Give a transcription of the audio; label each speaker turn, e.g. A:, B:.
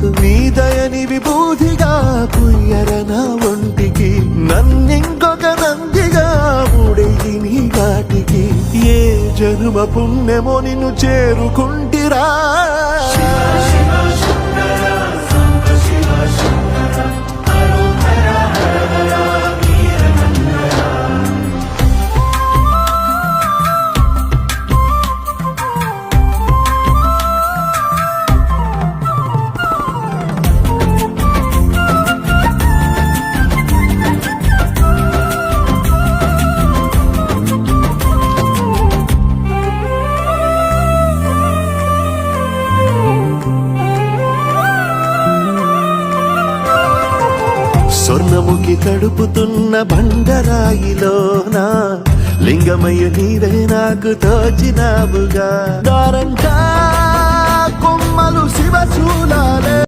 A: నాకు నీ దయని విభూతిగా పుయ్యర నా ఒంటికి నన్నింకొక నందిగా ముడెయ్యి నీ ఘాటికి ఏ జనుమ పుణ్యమో నిన్ను చేరుకుంటిరా స్వర్ణముఖి తడుపుతున్న బండరాయిలోన లింగమయ్య నీవే నాకు తోచినావుగా దారంగా కొమ్మలు శివశూలాలే